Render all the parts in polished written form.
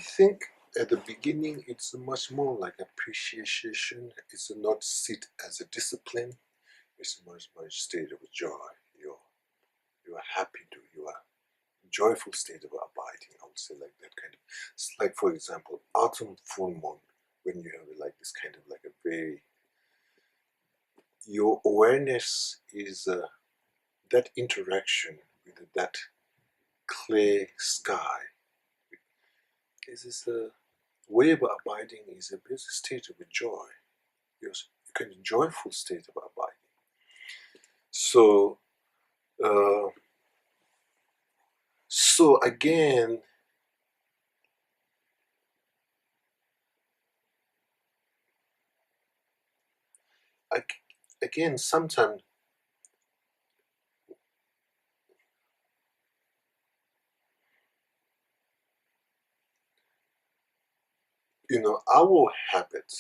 think at the beginning it's much more like appreciation. It's not sit as a discipline. It's much state of joy. You are happy to, you are joyful state of abiding. I would say like that kind of. It's like, for example, autumn full moon, when you have like this kind of like a very, your awareness is that interaction with that clear sky. This is a way of abiding is a basic state of joy. Yes, you can joyful state of abiding. So, so again, sometimes our habit,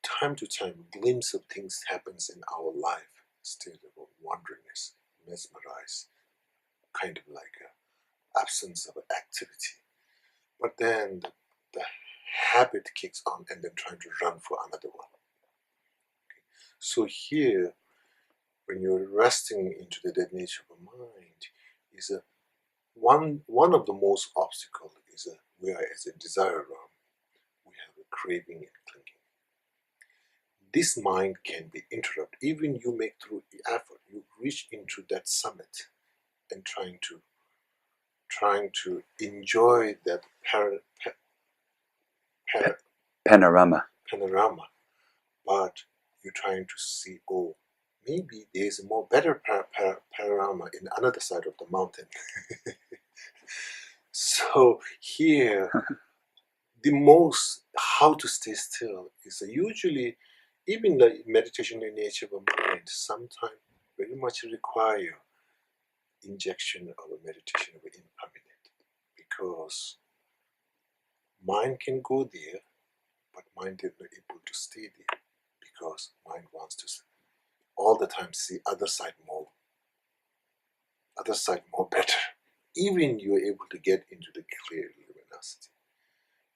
time to time, glimpse of things happens in our life, state of wonderingness, mesmerized, kind of like a absence of activity. But then the habit kicks on and then trying to run for another one. Okay. So here, when you're resting into the dead nature of a mind, is a one of the most obstacle is where as a desire realm, we have a craving and clinging. This mind can be interrupted. Even you make through the effort, you reach into that summit and trying to enjoy that panorama, but you're trying to see, oh, maybe there's a more better panorama in another side of the mountain. So here, the most how to stay still is usually, even the meditation in nature of a mind, sometimes very much require injection of a meditation of impermanent, because mind can go there, but mind is not able to stay there, because mind wants to all the time see other side more better. Even you're able to get into the clear luminosity.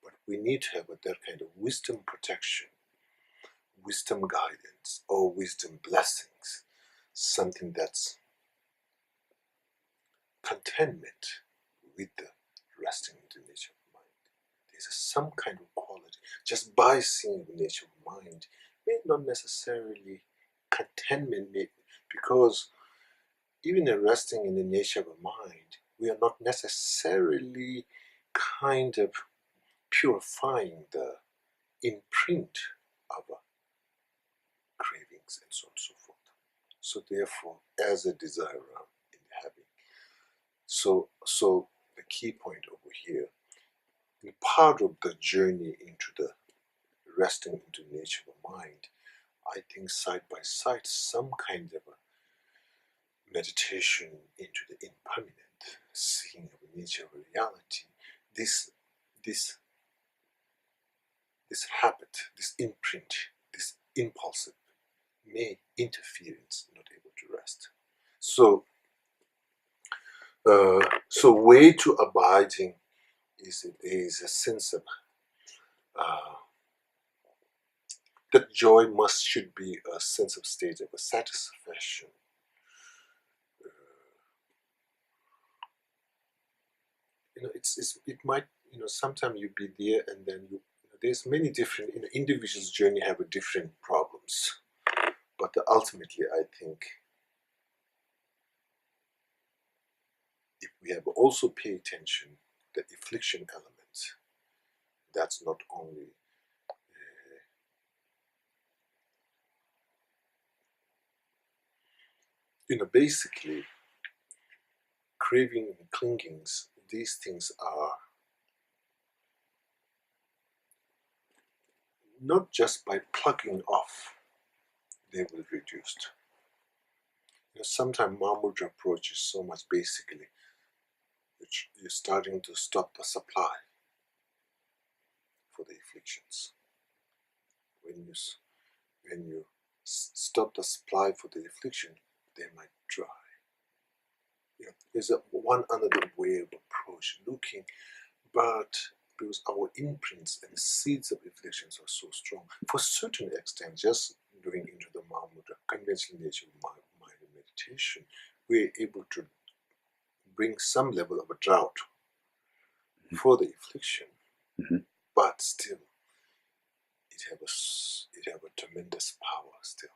But we need to have that kind of wisdom protection, wisdom guidance, or wisdom blessings, something that's contentment with the resting in the nature of mind. There's some kind of quality. Just by seeing the nature of mind may not necessarily contentment, because even in resting in the nature of a mind, we are not necessarily kind of purifying the imprint of cravings and so on and so forth. So therefore, as a desire in having. So the key point over here, in part of the journey into the resting into the nature of mind, I think side by side some kind of a meditation into the impermanent, seeing of the nature of reality, this habit, this imprint, this impulsive may interference, not able to rest. So way to abiding is a sense of that joy should be a sense of state of a satisfaction. It might, sometimes you be there and then there's many different, individuals' journey have different problems, but ultimately I think if we have also pay attention the affliction element, that's not only basically craving and clingings, these things are not just by plugging off, they will reduce. Sometimes Mahamurda approach is so much basically, which you're starting to stop the supply for the afflictions. When you stop the supply for the affliction, they might dry. There's one another way of approach looking, but because our imprints and seeds of afflictions are so strong. For a certain extent, just going into the Mahamurda conventional nature of mind meditation, we're able to bring some level of a drought for the affliction, but still it have a tremendous power still.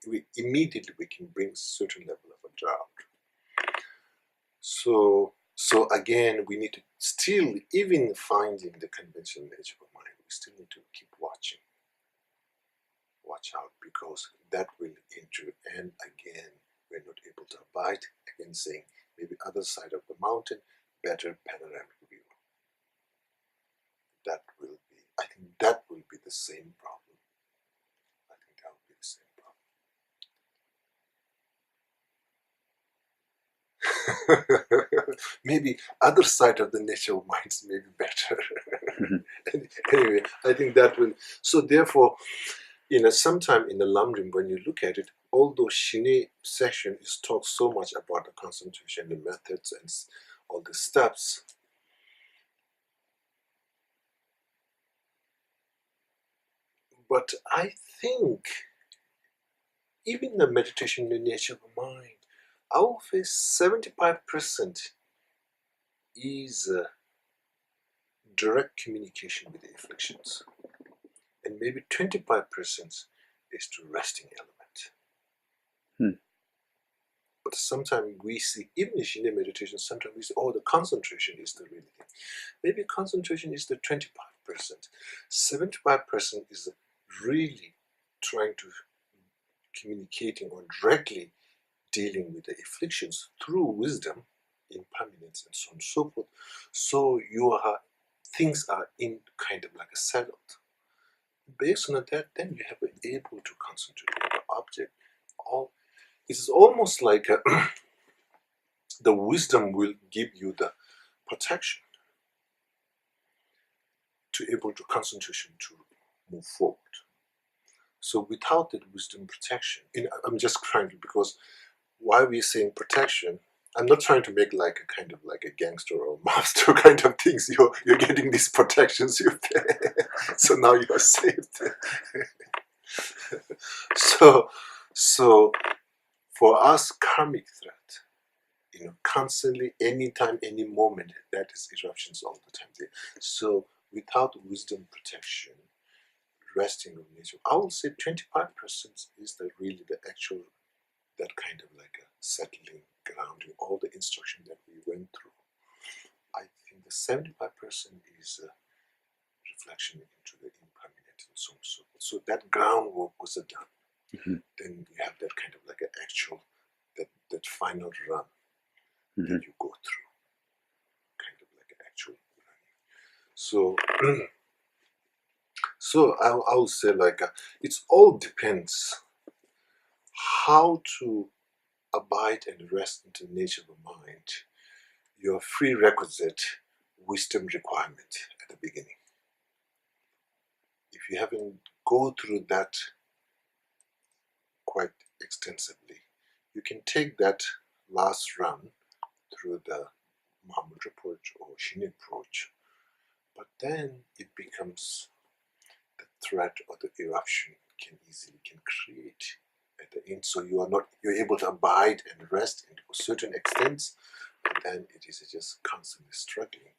We immediately we can bring certain level of a drought. So again, we need to still, even finding the conventional nature of mind, we still need to keep watch out, because that will enter, and again, we're not able to abide, again saying maybe other side of the mountain, better panoramic view. That will be, I think that will be the same problem. I think that will be the same problem. Maybe other side of the nature of minds may be better. Anyway, I think that will, so therefore, sometime in the Lamrim, when you look at it, although Shine section is talked so much about the concentration, the methods, and all the steps, but I think even the meditation in the nature of the mind, I will face 75% is direct communication with the afflictions, and maybe 25% is to resting element. But sometimes we see, even in Shine meditation, sometimes we say, oh, the concentration is the real thing. Maybe concentration is the 25%. 75% is really trying to communicating or directly dealing with the afflictions through wisdom, impermanence, and so on and so forth. So things are in kind of like a settled. Based on that, then you have been able to concentrate on the object. It's almost like the wisdom will give you the protection to able to concentration to move forward. So without that wisdom protection, I'm just trying to, because why we're saying protection, I'm not trying to make like a kind of like a gangster or master kind of things. You're getting these protections you pay, so now you're saved. So for us, karmic threat, constantly, anytime, any moment, that is eruptions all the time there. So without wisdom protection, resting of nature, I would say 25% is really the actual, that kind of like a settling, grounding, all the instruction that we went through. I think the 75% is a reflection into the impermanent and so on and so forth. So that groundwork was done. Then you have that kind of like an actual, that final run that you go through, kind of like an actual running. So I would say like it all depends how to abide and rest into the nature of the mind, your prerequisite wisdom requirement at the beginning. If you haven't go through that quite extensively, you can take that last run through the Mahamurda approach or Shine approach, but then it becomes the threat or the eruption can create at the end. So you're able to abide and rest into a certain extent, but then it is just constantly struggling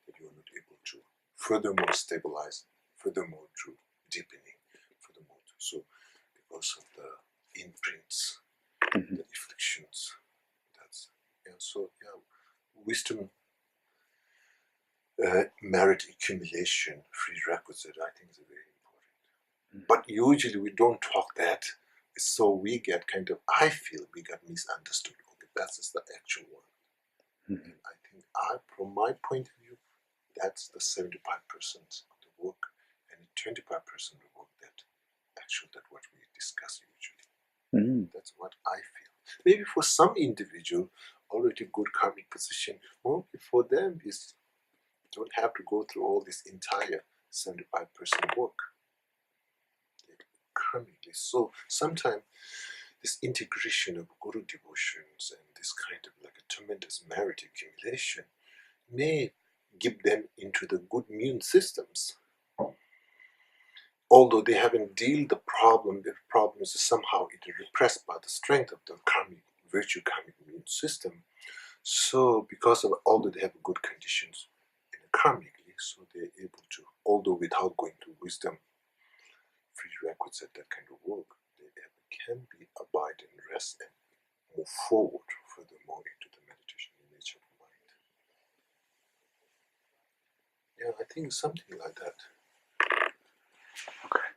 that you are not able to furthermore stabilize, furthermore to deepening, furthermore to, so because of the imprints, the afflictions. Wisdom, merit accumulation, prerequisite, I think is very important. But usually we don't talk that, so we get kind of, I feel we got misunderstood. Okay, that's just the actual one. And I think from my point of view, that's the 75% of the work, and the 25% of the work that what we discuss usually. That's what I feel. Maybe for some individual, already good karmic position, well, for them is don't have to go through all this entire 75% work. Karmically. So sometimes this integration of guru devotions and this kind of like a tremendous merit accumulation may give them into the good immune systems. Although they haven't dealt the problem is somehow it is repressed by the strength of the karmic virtue, karmic immune system. So because of although they have good conditions in karmically, so they're able to, although without going to wisdom prerequisite that kind of work, they can be abide and rest and move forward furthermore into the meditation in nature of mind. Yeah, I think something like that. Okay.